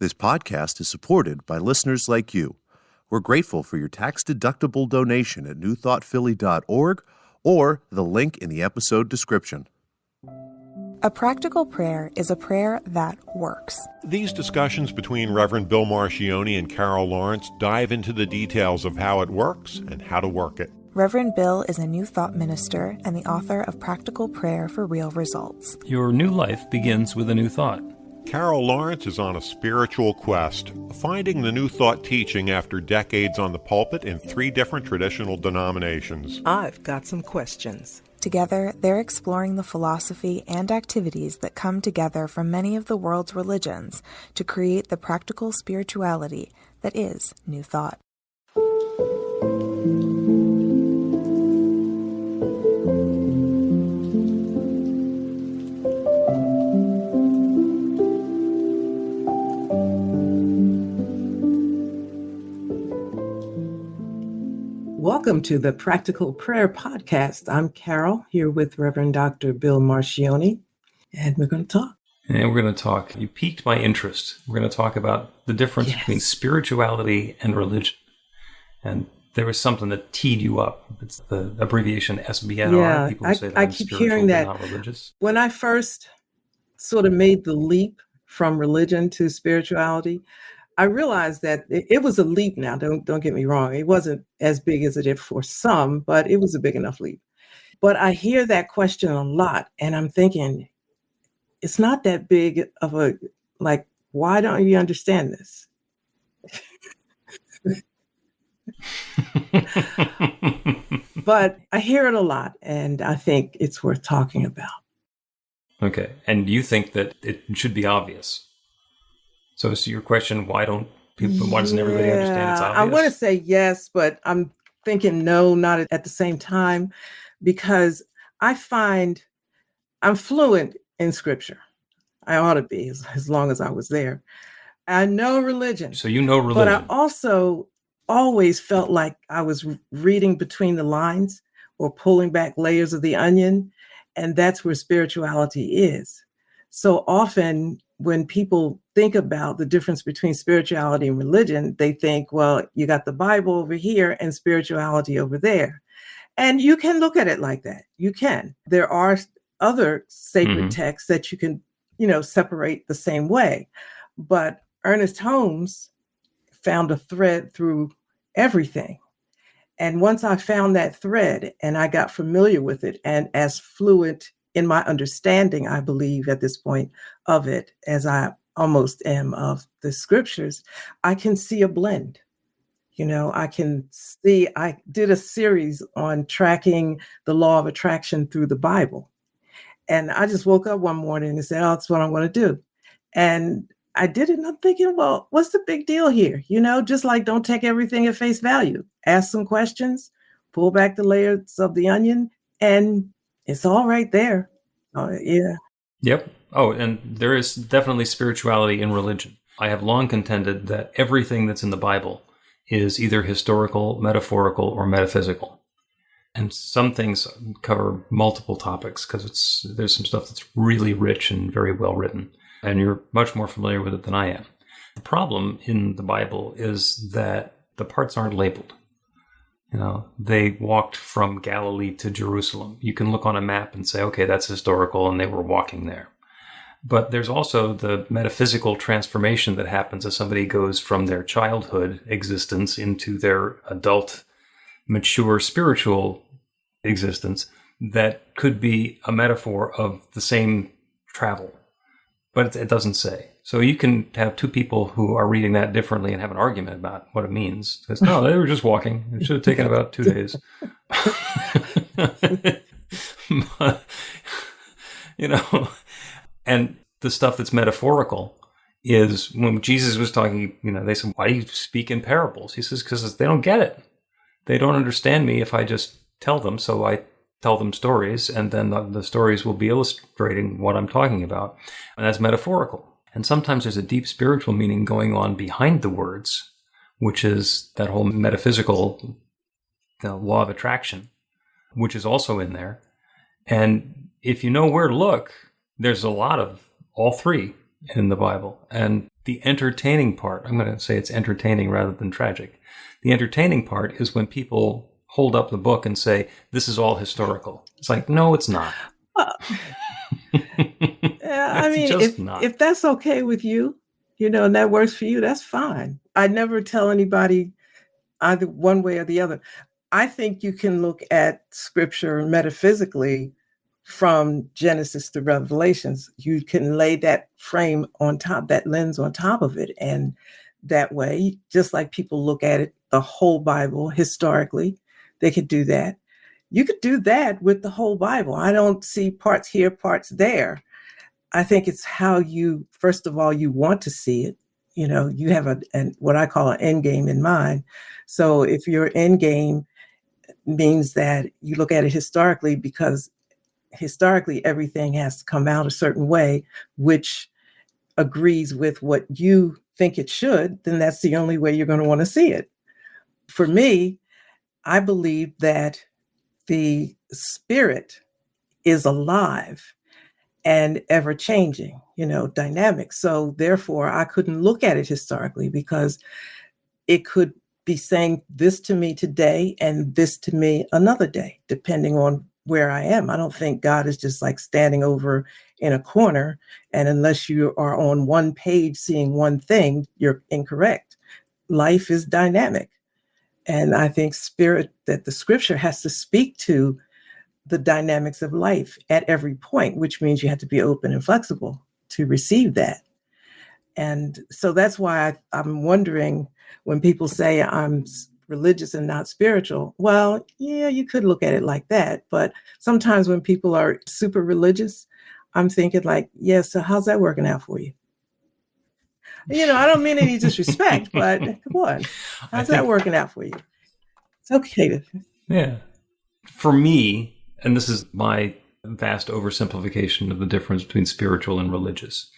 This podcast is supported by listeners like you. We're grateful for your tax-deductible donation at newthoughtphilly.org or the link in the episode description. A practical prayer is a prayer that works. These discussions between Reverend Bill Marcioni and Carol Lawrence dive into the details of how it works and how to work it. Reverend Bill is a New Thought minister and the author of Practical Prayer for Real Results. Your new life begins with a new thought. Carol Lawrence is on a spiritual quest, finding the New Thought teaching after decades on the pulpit in 3 different traditional denominations. I've got some questions. Together, they're exploring the philosophy and activities that come together from many of the world's religions to create the practical spirituality that is New Thought. Welcome to the Practical Prayer Podcast. I'm Carol, here with Reverend Dr. Bill Marcioni, and we're going to talk. And we're going to talk. You piqued my interest. We're going to talk about the difference between spirituality and religion. And there was something that teed you up. It's the abbreviation SBNR. Yeah, People say that I I'm keep spiritual hearing that. but not religious. When I first sort of made the leap from religion to spirituality, I realized that it was a leap now. Don't get me wrong. It wasn't as big as it is for some, but it was a big enough leap. But I hear that question a lot, and I'm thinking, it's not that big of a, like, why don't you understand this? But I hear it a lot, and I think it's worth talking about. Okay. And you think that it should be obvious. So your question, why doesn't everybody understand it's obvious? I want to say yes, but I'm thinking no, not at the same time, because I find I'm fluent in scripture. I ought to be, as long as I was there. I know religion. So you know religion. But I also always felt like I was reading between the lines or pulling back layers of the onion, and that's where spirituality is. So often when people think about the difference between spirituality and religion, they think, well, you got the Bible over here and spirituality over there. And you can look at it like that. You can. There are other sacred texts that you can, separate the same way. But Ernest Holmes found a thread through everything. And once I found that thread and I got familiar with it, and as fluent in my understanding, I believe at this point of it, as I almost am of the scriptures, I can see a blend. I can see, I did a series on tracking the law of attraction through the Bible. And I just woke up one morning and said, oh, that's what I'm going to do. And I did it, and I'm thinking, well, what's the big deal here? Just like, don't take everything at face value. Ask some questions, pull back the layers of the onion, and it's all right there. Yeah. Yep. Oh, and there is definitely spirituality in religion. I have long contended that everything that's in the Bible is either historical, metaphorical, or metaphysical. And some things cover multiple topics because there's some stuff that's really rich and very well written. And you're much more familiar with it than I am. The problem in the Bible is that the parts aren't labeled. They walked from Galilee to Jerusalem. You can look on a map and say, okay, that's historical, and they were walking there. But there's also the metaphysical transformation that happens as somebody goes from their childhood existence into their adult, mature spiritual existence that could be a metaphor of the same travel. But it doesn't say. So you can have 2 people who are reading that differently and have an argument about what it means. Because, no, they were just walking. It should have taken about 2 days. But, and the stuff that's metaphorical is when Jesus was talking, they said, why do you speak in parables? He says, because they don't get it. They don't understand me if I just tell them. So I tell them stories, and then the stories will be illustrating what I'm talking about. And that's metaphorical. And sometimes there's a deep spiritual meaning going on behind the words, which is that whole metaphysical law of attraction, which is also in there. And if you know where to look, there's a lot of all 3 in the Bible. And the entertaining part, I'm going to say it's entertaining rather than tragic. The entertaining part is when people hold up the book and say, this is all historical. It's like, no, it's not. Yeah, I mean, just not. if that's okay with you, and that works for you, that's fine. I never tell anybody either one way or the other. I think you can look at scripture metaphysically from Genesis to Revelations. You can lay that frame on top, that lens on top of it. And that way, just like people look at it, the whole Bible historically, they could do that. You could do that with the whole Bible. I don't see parts here, parts there. I think it's how you, first of all, you want to see it. You have what I call an end game in mind. So if your end game means that you look at it historically, because historically everything has to come out a certain way, which agrees with what you think it should, then that's the only way you're going to want to see it. For me, I believe that the spirit is alive and ever changing, dynamic. So therefore, I couldn't look at it historically, because it could be saying this to me today and this to me another day, depending on where I am. I don't think God is just like standing over in a corner, and unless you are on one page seeing one thing, you're incorrect. Life is dynamic. And I think that the scripture has to speak to the dynamics of life at every point, which means you have to be open and flexible to receive that. And so that's why I'm wondering when people say I'm religious and not spiritual. Well, yeah, you could look at it like that. But sometimes when people are super religious, I'm thinking like, yeah, so how's that working out for you? I don't mean any disrespect, but come on, how's that working out for you? It's okay. Yeah. For me, and this is my vast oversimplification of the difference between spiritual and religious.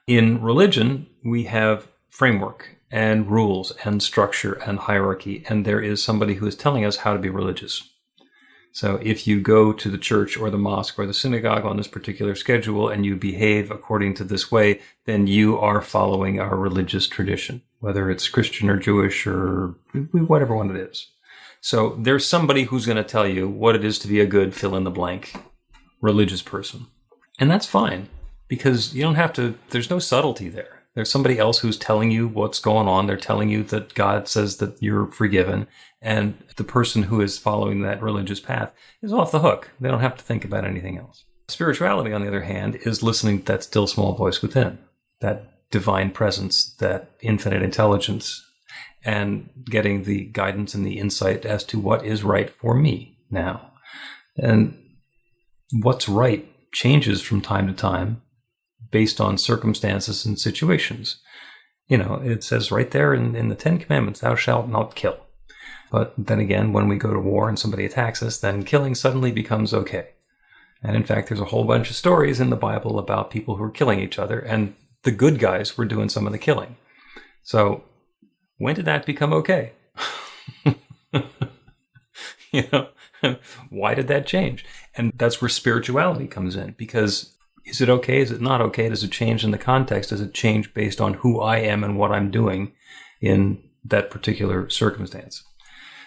In religion, we have framework and rules and structure and hierarchy, and there is somebody who is telling us how to be religious. So if you go to the church or the mosque or the synagogue on this particular schedule and you behave according to this way, then you are following our religious tradition, whether it's Christian or Jewish or whatever one it is. So there's somebody who's going to tell you what it is to be a good fill-in-the-blank religious person. And that's fine, because you don't have to, there's no subtlety there. There's somebody else who's telling you what's going on. They're telling you that God says that you're forgiven. And the person who is following that religious path is off the hook. They don't have to think about anything else. Spirituality, on the other hand, is listening to that still small voice within, that divine presence, that infinite intelligence, and getting the guidance and the insight as to what is right for me now. And what's right changes from time to time based on circumstances and situations. It says right there in the Ten Commandments, thou shalt not kill. But then again, when we go to war and somebody attacks us, then killing suddenly becomes okay. And in fact, there's a whole bunch of stories in the Bible about people who are killing each other, and the good guys were doing some of the killing. So when did that become okay? Why did that change? And that's where spirituality comes in, because is it okay? Is it not okay? Does it change in the context? Does it change based on who I am and what I'm doing in that particular circumstance?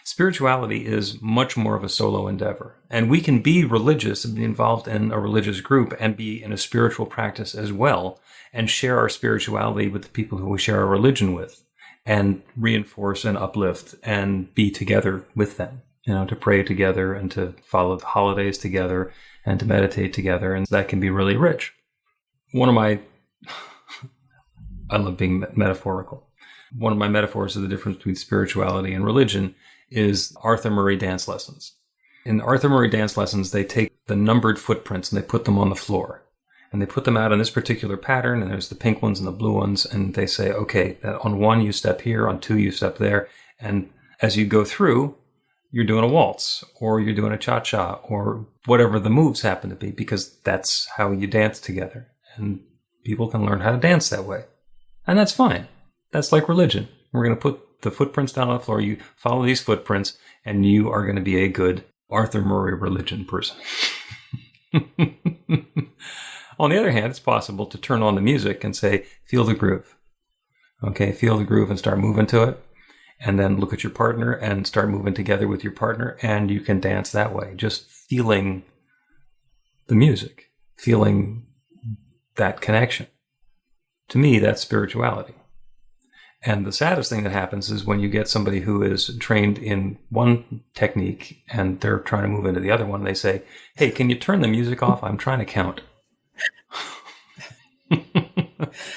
Spirituality is much more of a solo endeavor. And we can be religious and be involved in a religious group and be in a spiritual practice as well, and share our spirituality with the people who we share our religion with, and reinforce and uplift and be together with them, to pray together and to follow the holidays together and to meditate together. And that can be really rich. I love being metaphorical. One of my metaphors of the difference between spirituality and religion is Arthur Murray dance lessons. In Arthur Murray dance lessons, they take the numbered footprints and they put them on the floor. And they put them out in this particular pattern, and there's the pink ones and the blue ones, and they say, okay, on 1 you step here, on 2 you step there, and as you go through, you're doing a waltz, or you're doing a cha-cha, or whatever the moves happen to be, because that's how you dance together. And people can learn how to dance that way. And that's fine. That's like religion. We're going to put the footprints down on the floor. You follow these footprints, and you are going to be a good Arthur Murray religion person. On the other hand, it's possible to turn on the music and say, feel the groove. Okay, feel the groove and start moving to it. And then look at your partner and start moving together with your partner. And you can dance that way, just feeling the music, feeling that connection. To me, that's spirituality. And the saddest thing that happens is when you get somebody who is trained in one technique and they're trying to move into the other one, they say, hey, can you turn the music off? I'm trying to count.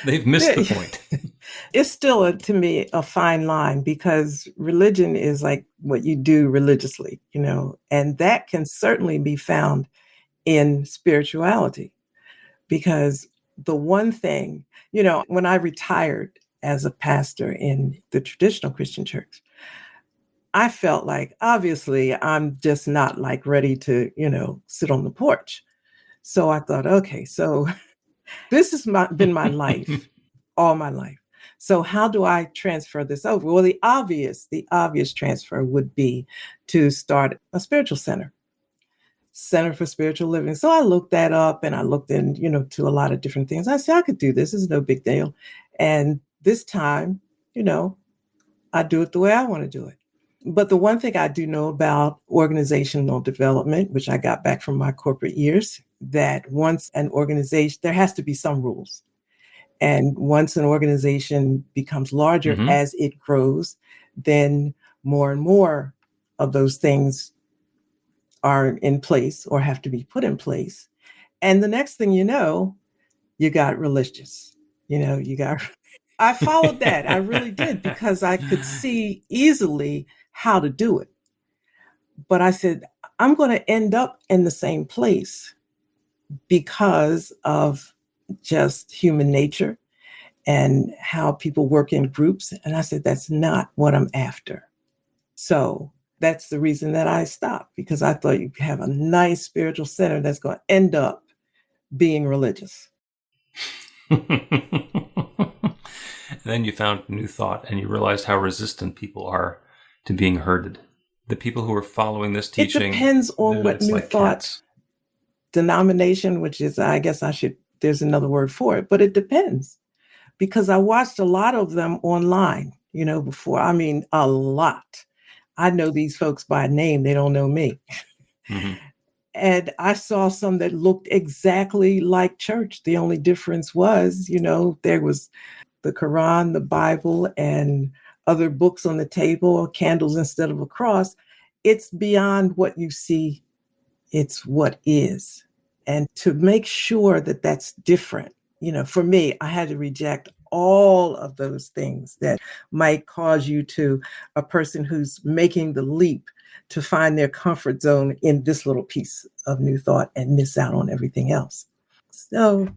They've missed the point. It's still, to me, a fine line, because religion is like what you do religiously, and that can certainly be found in spirituality. Because the one thing, when I retired as a pastor in the traditional Christian church, I felt like, obviously, I'm just not like ready to, sit on the porch. So I thought, okay, so this has been my life, all my life. So how do I transfer this over? Well, the obvious transfer would be to start a spiritual center for spiritual living. So I looked that up, and I looked in, to a lot of different things. I said, I could do this. This is no big deal. And this time, I do it the way I want to do it. But the one thing I do know about organizational development, which I got back from my corporate years, that once an organization, there has to be some rules. And once an organization becomes larger as it grows, then more and more of those things are in place or have to be put in place. And the next thing you know, you got religious. I followed that. I really did, because I could see easily how to do it. But I said, I'm going to end up in the same place because of just human nature and how people work in groups. And I said, that's not what I'm after. So that's the reason that I stopped, because I thought you could have a nice spiritual center that's going to end up being religious. Then you found New Thought, and you realized how resistant people are to being herded. The people who are following this teaching. It depends on what New Thought denomination, which is, I guess there's another word for it, but it depends. Because I watched a lot of them online, before. I mean, a lot. I know these folks by name. They don't know me. Mm-hmm. And I saw some that looked exactly like church. The only difference was, there was the Quran, the Bible, and other books on the table, candles instead of a cross. It's beyond what you see. It's what is. And to make sure that that's different, for me, I had to reject all of those things that might cause a person who's making the leap to find their comfort zone in this little piece of New Thought and miss out on everything else. So,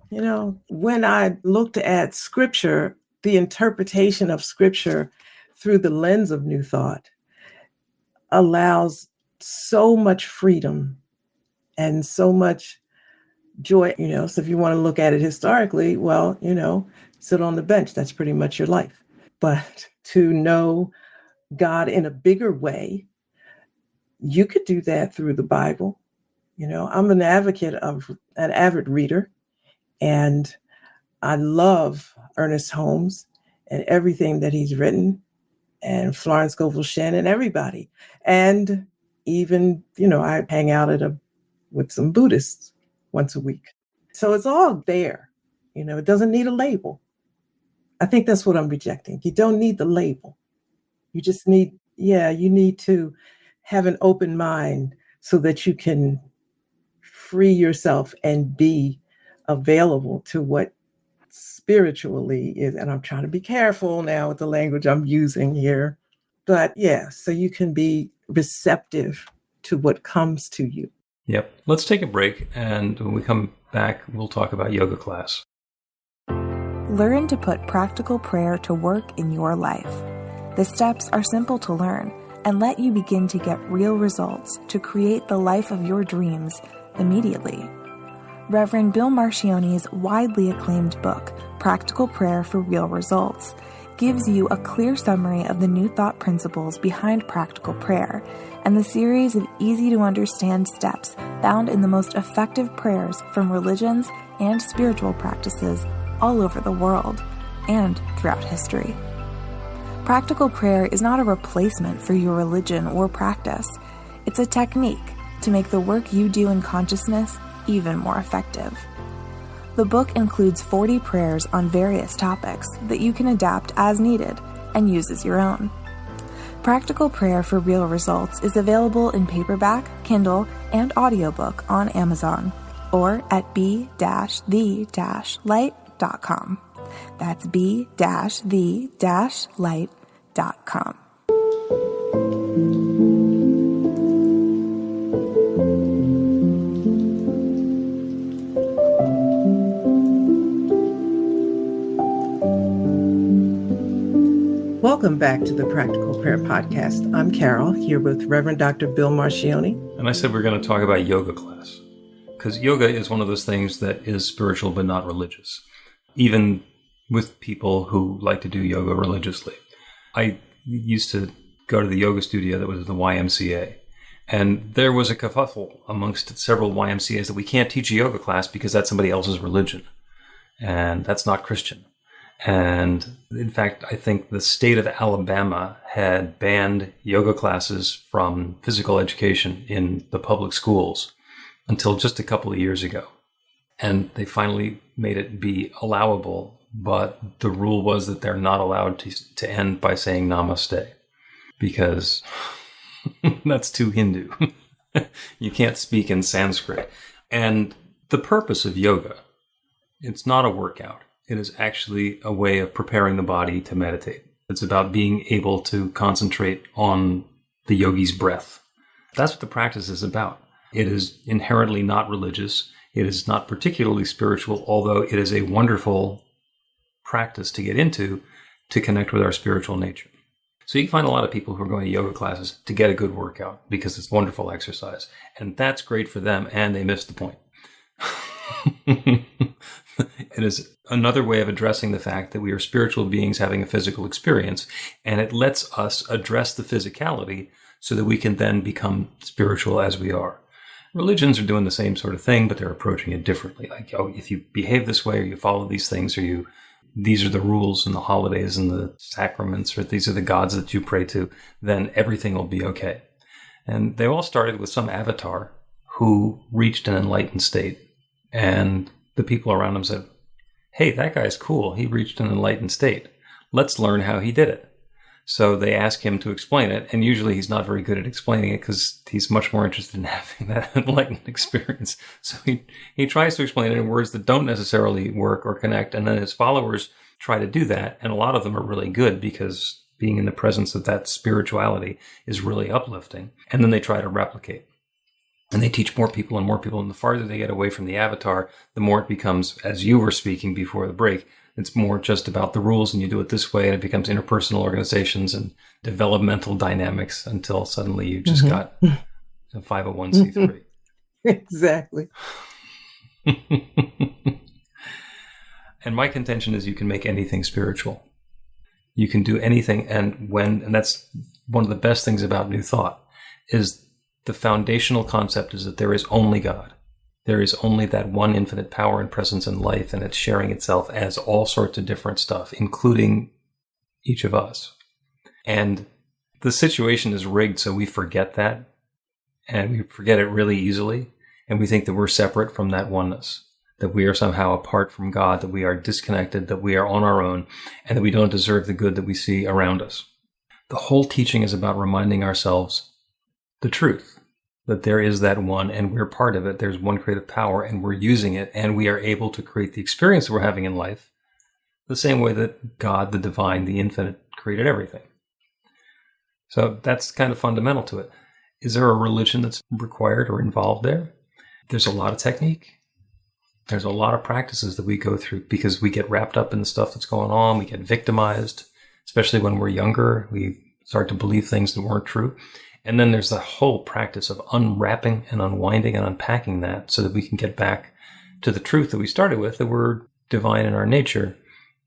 when I looked at Scripture, the interpretation of Scripture through the lens of New Thought allows so much freedom and so much joy, so if you want to look at it historically, well, sit on the bench. That's pretty much your life. But to know God in a bigger way, you could do that through the Bible. I'm an avid reader, and I love Ernest Holmes and everything that he's written, and Florence Scovel Shinn and everybody. And even, I hang out with some Buddhists once a week. So it's all there. It doesn't need a label. I think that's what I'm rejecting. You don't need the label. You just need to have an open mind so that you can free yourself and be available to what spiritually is. And I'm trying to be careful now with the language I'm using here. But so you can be receptive to what comes to you. Yep. Let's take a break, and when we come back, we'll talk about yoga class. Learn to put practical prayer to work in your life. The steps are simple to learn and let you begin to get real results to create the life of your dreams immediately. Reverend Bill Marcione's widely acclaimed book, Practical Prayer for Real Results, gives you a clear summary of the New Thought principles behind practical prayer and the series of easy-to-understand steps found in the most effective prayers from religions and spiritual practices all over the world and throughout history. Practical prayer is not a replacement for your religion or practice. It's a technique to make the work you do in consciousness even more effective. The book includes 40 prayers on various topics that you can adapt as needed and use as your own. Practical Prayer for Real Results is available in paperback, Kindle, and audiobook on Amazon or at b-the-light.com. That's b-the-light.com. Welcome back to the Practical Prayer Podcast. I'm Carol, here with Reverend Dr. Bill Marcioni. And I said we're going to talk about yoga class, because yoga is one of those things that is spiritual but not religious, even with people who like to do yoga religiously. I used to go to the yoga studio that was the YMCA, and there was a kerfuffle amongst several YMCAs that we can't teach a yoga class because that's somebody else's religion, and that's not Christian. And in fact, I think the state of Alabama had banned yoga classes from physical education in the public schools until just a couple of years ago. And they finally made it be allowable, but the rule was that they're not allowed to end by saying namaste, because that's too Hindu. You can't speak in Sanskrit. And the purpose of yoga, it's not a workout. It is actually a way of preparing the body to meditate. It's about being able to concentrate on the yogi's breath. That's what the practice is about. It is inherently not religious. It is not particularly spiritual, although it is a wonderful practice to get into to connect with our spiritual nature. So you can find a lot of people who are going to yoga classes to get a good workout because it's wonderful exercise. And that's great for them, and they missed the point. It is another way of addressing the fact that we are spiritual beings having a physical experience, and it lets us address the physicality so that we can then become spiritual as we are. Religions are doing the same sort of thing, but they're approaching it differently. Like, oh, if you behave this way, or you follow these things, or these are the rules and the holidays and the sacraments, or these are the gods that you pray to, then everything will be okay. And they all started with some avatar who reached an enlightened state, and the people around him said, hey, that guy's cool. He reached an enlightened state. Let's learn how he did it. So they ask him to explain it, and usually he's not very good at explaining it because he's much more interested in having that enlightened experience. So he tries to explain it in words that don't necessarily work or connect, and then his followers try to do that, and a lot of them are really good because being in the presence of that spirituality is really uplifting, and then they try to replicate. And they teach more people, and the farther they get away from the avatar, the more it becomes, as you were speaking before the break, it's more just about the rules, and you do it this way, and it becomes interpersonal organizations and developmental dynamics until suddenly you've just got a 501c3. Exactly. And my contention is you can make anything spiritual. You can do anything, and that's one of the best things about New Thought, is the foundational concept is that there is only God. There is only that one infinite power and presence in life, and it's sharing itself as all sorts of different stuff, including each of us. And the situation is rigged so we forget that, and we forget it really easily, and we think that we're separate from that oneness, that we are somehow apart from God, that we are disconnected, that we are on our own, and that we don't deserve the good that we see around us. The whole teaching is about reminding ourselves the truth, that there is that one and we're part of it. There's one creative power and we're using it, and we are able to create the experience that we're having in life the same way that God, the divine, the infinite, created everything. So that's kind of fundamental to it. Is there a religion that's required or involved there? There's a lot of technique. There's a lot of practices that we go through because we get wrapped up in the stuff that's going on. We get victimized, especially when we're younger. We start to believe things that weren't true. And then there's the whole practice of unwrapping and unwinding and unpacking that so that we can get back to the truth that we started with, that we're divine in our nature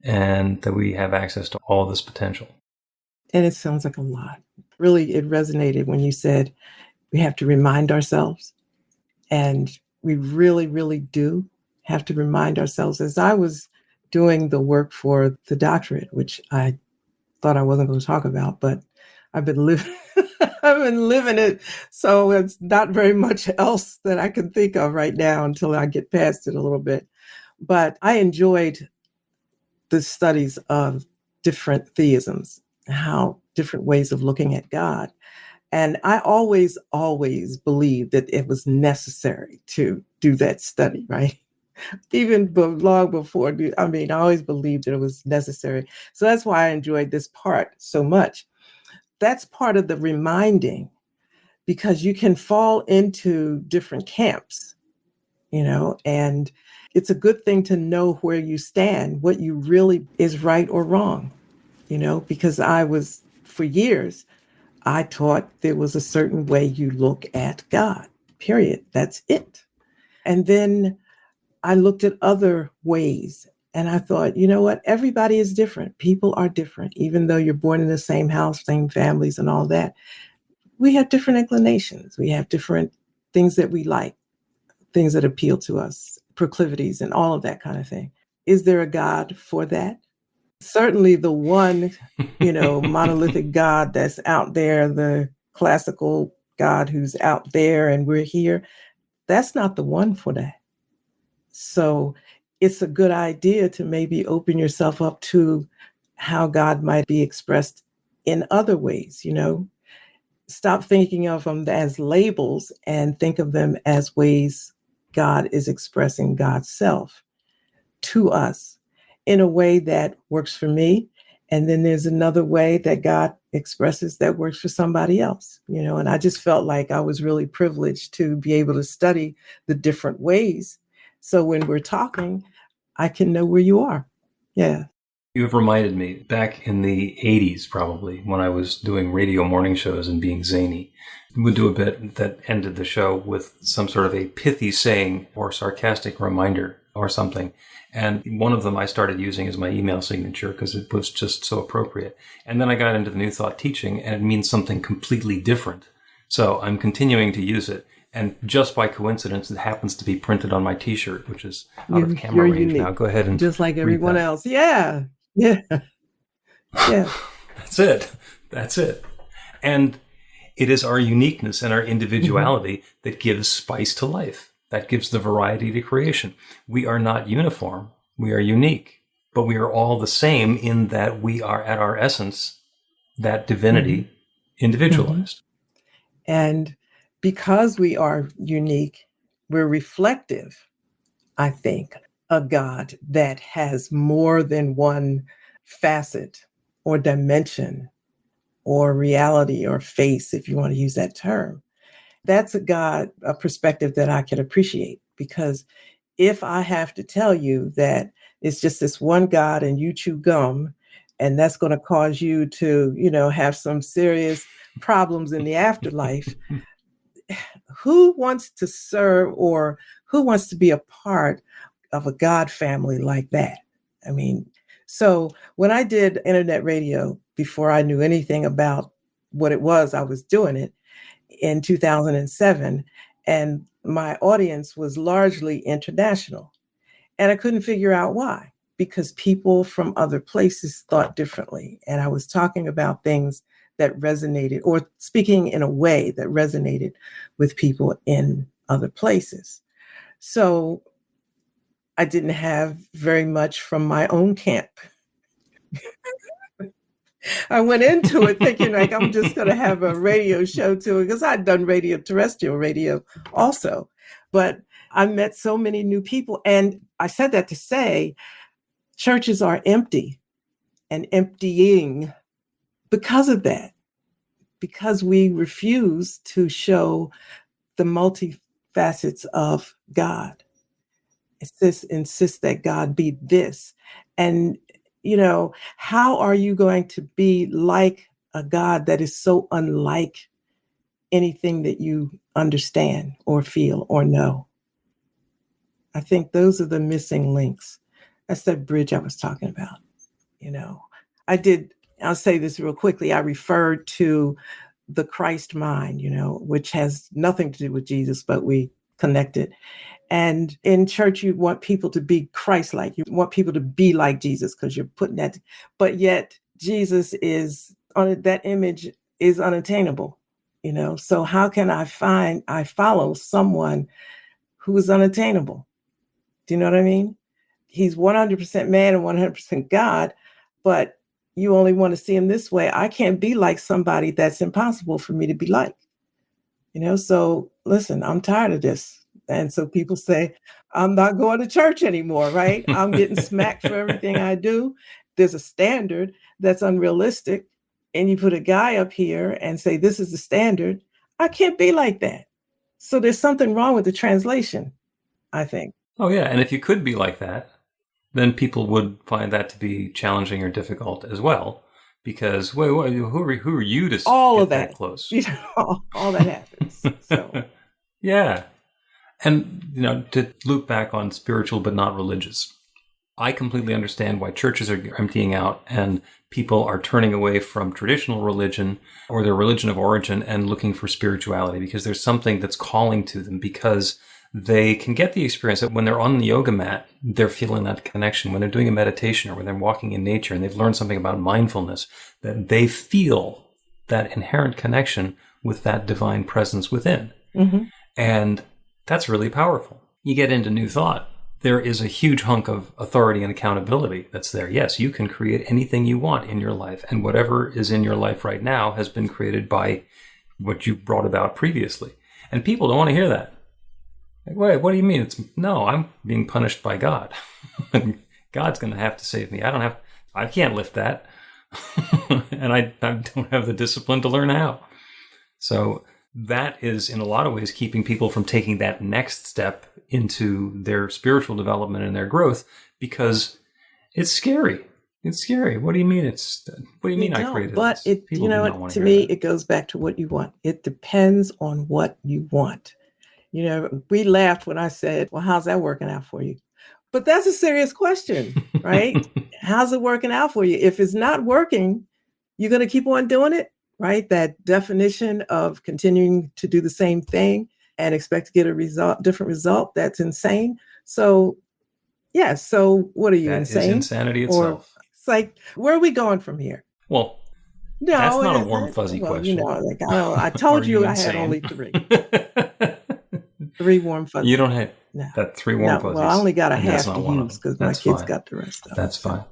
and that we have access to all this potential. And it sounds like a lot. Really, it resonated when you said we have to remind ourselves. And we really, really do have to remind ourselves. As I was doing the work for the doctorate, which I thought I wasn't going to talk about, but I've been living I've been living it. So it's not very much else that I can think of right now until I get past it a little bit. But I enjoyed the studies of different theisms, how different ways of looking at God. And I always believed that it was necessary to do that study, right? Even long before, I always believed that it was necessary. So that's why I enjoyed this part so much. That's part of the reminding, because you can fall into different camps, and it's a good thing to know where you stand, what you really is right or wrong, because for years, I taught there was a certain way you look at God, period. That's it. And then I looked at other ways and I thought, you know what? Everybody is different. People are different, even though you're born in the same house, same families and all that. We have different inclinations. We have different things that we like, things that appeal to us, proclivities and all of that kind of thing. Is there a God for that? Certainly the one, monolithic God that's out there, the classical God who's out there and we're here, that's not the one for that. So it's a good idea to maybe open yourself up to how God might be expressed in other ways, Stop thinking of them as labels and think of them as ways God is expressing God's self to us in a way that works for me. And then there's another way that God expresses that works for somebody else, and I just felt like I was really privileged to be able to study the different ways. So when we're talking, I can know where you are. Yeah. You have reminded me back in the 80s, probably, when I was doing radio morning shows and being zany, we would do a bit that ended the show with some sort of a pithy saying or sarcastic reminder or something. And one of them I started using as my email signature because it was just so appropriate. And then I got into the New Thought teaching and it means something completely different. So I'm continuing to use it. And just by coincidence, it happens to be printed on my T-shirt, which is out of camera range unique. now. Go ahead and just like everyone else. Yeah. Yeah. Yeah. That's it. And it is our uniqueness and our individuality that gives spice to life. That gives the variety to creation. We are not uniform. We are unique, but we are all the same in that we are at our essence, that divinity individualized. And because we are unique, we're reflective, I think, a God that has more than one facet or dimension or reality or face, if you want to use that term. That's a perspective that I can appreciate, because if I have to tell you that it's just this one God and you chew gum, and that's going to cause you to, have some serious problems in the afterlife, who wants to serve or who wants to be a part of a God family like that? So when I did internet radio, before I knew anything about what it was, I was doing it in 2007, and my audience was largely international. And I couldn't figure out why, because people from other places thought differently. And I was talking about things that resonated, or speaking in a way that resonated with people in other places. So I didn't have very much from my own camp. I went into it thinking like I'm just going to have a radio show too, because I'd done terrestrial radio also. But I met so many new people. And I said that to say churches are empty and emptying because of that, because we refuse to show the multifacets of God. Insist that God be this. And how are you going to be like a God that is so unlike anything that you understand or feel or know? I think those are the missing links. That's that bridge I was talking about. I'll say this real quickly. I referred to the Christ mind, which has nothing to do with Jesus, but we connected. And in church, you want people to be Christ-like. You want people to be like Jesus because you're putting that. But yet Jesus is on that image is unattainable, So how can I follow someone who is unattainable? Do you know what I mean? He's 100% man and 100% God, but you only want to see him this way. I can't be like somebody that's impossible for me to be like, So listen, I'm tired of this. And so people say, I'm not going to church anymore, right? I'm getting smacked for everything I do. There's a standard that's unrealistic. And you put a guy up here and say, this is the standard. I can't be like that. So there's something wrong with the translation, I think. Oh, yeah. And if you could be like that, then people would find that to be challenging or difficult as well. Because who are you to all get of that close? All that happens. So. Yeah. And, to loop back on spiritual but not religious, I completely understand why churches are emptying out and people are turning away from traditional religion or their religion of origin and looking for spirituality, because there's something that's calling to them, because they can get the experience that when they're on the yoga mat, they're feeling that connection. When they're doing a meditation or when they're walking in nature and they've learned something about mindfulness, that they feel that inherent connection with that divine presence within. Mm-hmm. And that's really powerful. You get into New Thought, there is a huge hunk of authority and accountability that's there. Yes, you can create anything you want in your life, and whatever is in your life right now has been created by what you brought about previously. And people don't want to hear that. Like, wait, what do you mean? No, I'm being punished by God. God's going to have to save me. I can't lift that. And I don't have the discipline to learn how. So that is, in a lot of ways, keeping people from taking that next step into their spiritual development and their growth, because it's scary. It's scary. What do you mean? What do you mean I created this? But to me, it goes back to what you want. It depends on what you want. We laughed when I said, well, how's that working out for you? But that's a serious question, right? How's it working out for you? If it's not working, you're going to keep on doing it, right? That definition of continuing to do the same thing and expect to get a different result, that's insane. So, yeah. So what are you, insane? That is insanity itself. Or it's like, where are we going from here? Well, no, that's not a warm, fuzzy question. I told you I had only 3. 3 warm fuzzies. You don't have that 3 warm fuzzies. Well, I only got a half to use because my kids got the rest of it. That's fine.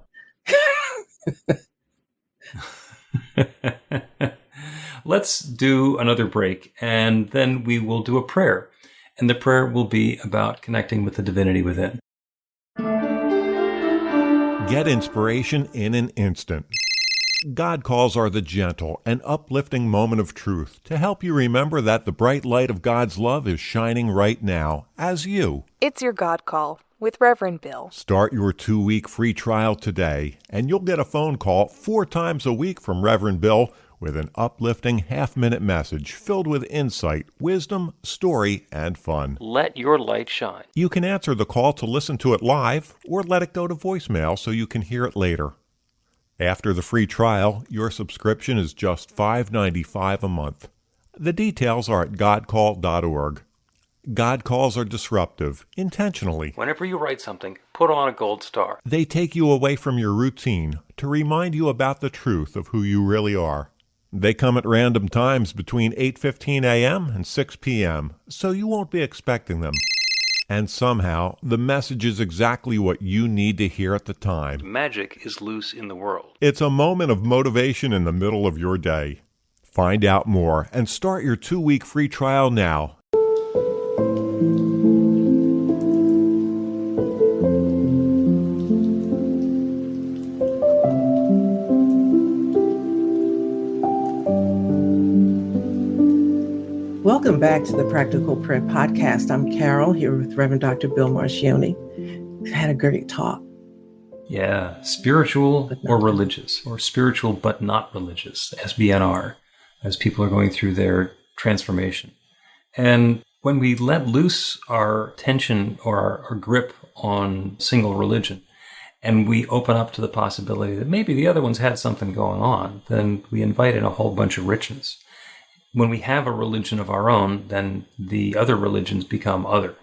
Let's do another break, and then we will do a prayer. And the prayer will be about connecting with the divinity within. Get inspiration in an instant. God calls are the gentle and uplifting moment of truth to help you remember that the bright light of God's love is shining right now as you. It's your God Call with Reverend Bill. Start your 2-week free trial today, and you'll get a phone call 4 times a week from Reverend Bill with an uplifting half-minute message filled with insight, wisdom, story, and fun. Let your light shine. You can answer the call to listen to it live or let it go to voicemail so you can hear it later. After the free trial, your subscription is just $5.95 a month. The details are at godcall.org. God calls are disruptive, intentionally. Whenever you write something, put on a gold star. They take you away from your routine to remind you about the truth of who you really are. They come at random times between 8:15 a.m. and 6 p.m., so you won't be expecting them. And somehow, the message is exactly what you need to hear at the time. Magic is loose in the world. It's a moment of motivation in the middle of your day. Find out more and start your 2-week free trial now. Welcome back to the Practical Prayer Podcast. I'm Carol, here with Reverend Dr. Bill Marcioni. We've had a great talk. Yeah, spiritual or religious, or spiritual but not religious, SBNR, as people are going through their transformation. And when we let loose our tension or our grip on single religion, and we open up to the possibility that maybe the other one's had something going on, then we invite in a whole bunch of richness. When we have a religion of our own, then the other religions become other.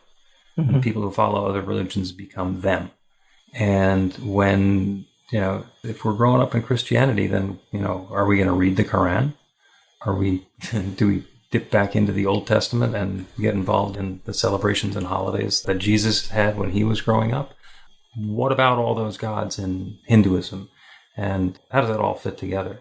And people who follow other religions become them. And when, if we're growing up in Christianity, then, are we going to read the Quran? Do we dip back into the Old Testament and get involved in the celebrations and holidays that Jesus had when he was growing up? What about all those gods in Hinduism? And how does that all fit together?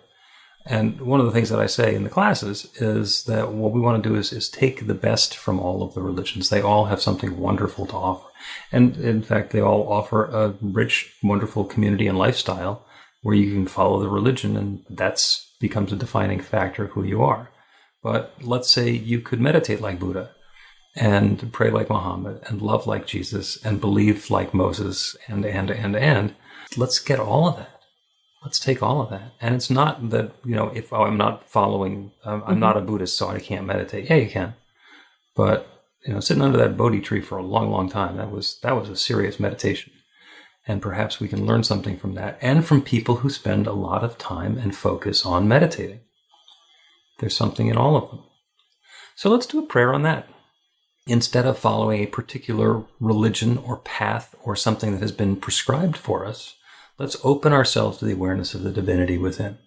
And one of the things that I say in the classes is that what we want to do is take the best from all of the religions. They all have something wonderful to offer. And in fact, they all offer a rich, wonderful community and lifestyle where you can follow the religion, and that's becomes a defining factor of who you are. But let's say you could meditate like Buddha and pray like Muhammad and love like Jesus and believe like Moses and. Let's get all of that. Let's take all of that. And it's not that, if I'm not following, I'm not a Buddhist, so I can't meditate. Yeah, you can. But, sitting under that Bodhi tree for a long, long time, that was a serious meditation. And perhaps we can learn something from that and from people who spend a lot of time and focus on meditating. There's something in all of them. So let's do a prayer on that. Instead of following a particular religion or path or something that has been prescribed for us, let's open ourselves to the awareness of the divinity within.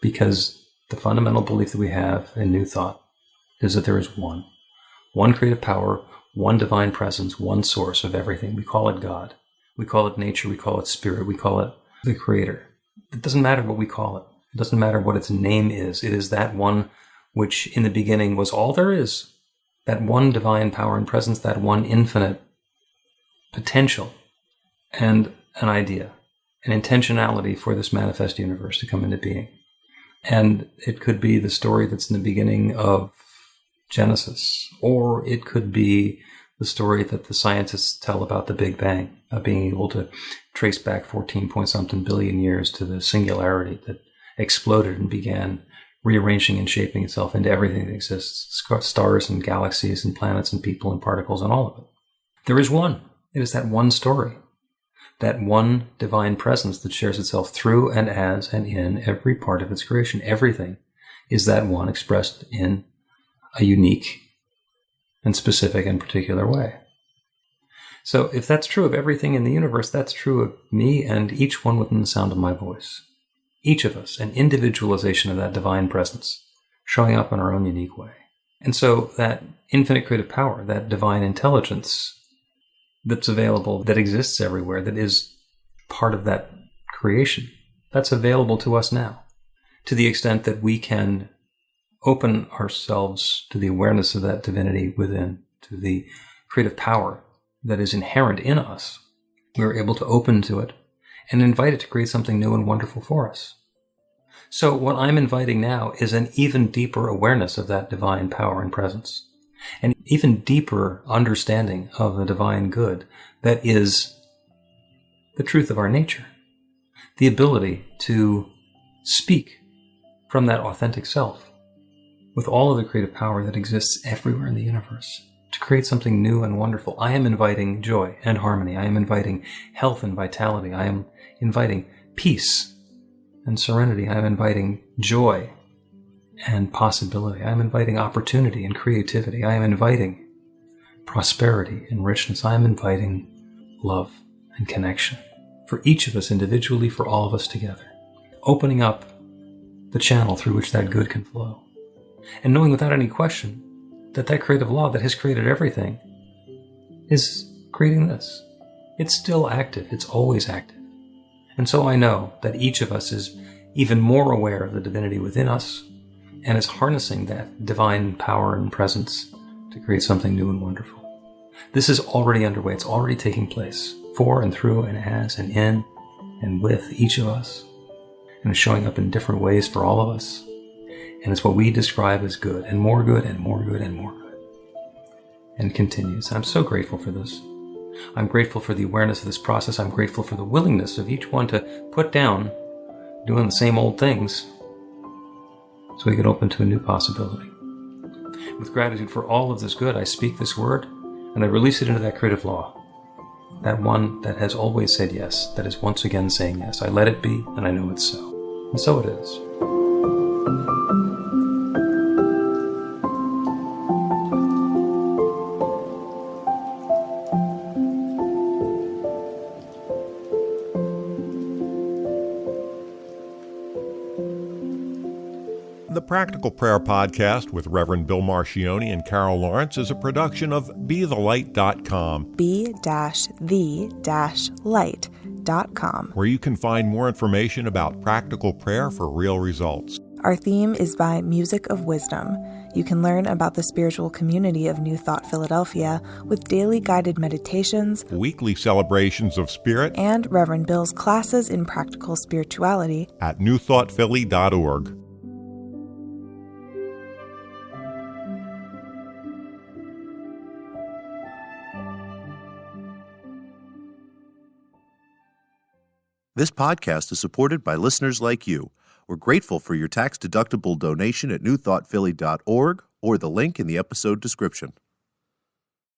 Because the fundamental belief that we have in New Thought is that there is one creative power, one divine presence, one source of everything. We call it God. We call it nature. We call it spirit. We call it the creator. It doesn't matter what we call it. It doesn't matter what its name is. It is that one which in the beginning was all there is. That one divine power and presence, that one infinite potential and an idea, an intentionality for this manifest universe to come into being. And it could be the story that's in the beginning of Genesis, or it could be the story that the scientists tell about the Big Bang, of being able to trace back 14-point-something billion years to the singularity that exploded and began rearranging and shaping itself into everything that exists, stars and galaxies and planets and people and particles and all of it. There is one. It is that one story, that one divine presence that shares itself through and as and in every part of its creation. Everything is that one expressed in a unique and specific and particular way. So if that's true of everything in the universe, that's true of me and each one within the sound of my voice. Each of us, an individualization of that divine presence, showing up in our own unique way. And so that infinite creative power, that divine intelligence that's available, that exists everywhere, that is part of that creation, that's available to us now, to the extent that we can open ourselves to the awareness of that divinity within, to the creative power that is inherent in us. We're able to open to it and invite it to create something new and wonderful for us. So what I'm inviting now is an even deeper awareness of that divine power and presence, an even deeper understanding of the divine good that is the truth of our nature, the ability to speak from that authentic self with all of the creative power that exists everywhere in the universe to create something new and wonderful. I am inviting joy and harmony. I am inviting health and vitality. I am inviting peace and serenity. I am inviting joy and possibility. I am inviting opportunity and creativity. I am inviting prosperity and richness. I am inviting love and connection for each of us individually, for all of us together, opening up the channel through which that good can flow, and knowing without any question that that creative law that has created everything is creating this. It's still active. It's always active. And so I know that each of us is even more aware of the divinity within us and is harnessing that divine power and presence to create something new and wonderful. This is already underway. It's already taking place for and through and as and in and with each of us, and it's showing up in different ways for all of us. And it's what we describe as good, and more good, and more good, and more good. And it continues. I'm so grateful for this. I'm grateful for the awareness of this process. I'm grateful for the willingness of each one to put down doing the same old things so we can open to a new possibility. With gratitude for all of this good, I speak this word and I release it into that creative law. That one that has always said yes, that is once again saying yes. I let it be, and I know it's so. And so it is. The Practical Prayer Podcast with Reverend Bill Marcioni and Carol Lawrence is a production of BeTheLight.com, be-the-light.com, where you can find more information about practical prayer for real results. Our theme is by Music of Wisdom. You can learn about the spiritual community of New Thought Philadelphia with daily guided meditations, Weekly celebrations of spirit, and Reverend Bill's classes in practical spirituality at newthoughtphilly.org. This podcast is supported by listeners like you. We're grateful for your tax-deductible donation at newthoughtphilly.org or the link in the episode description.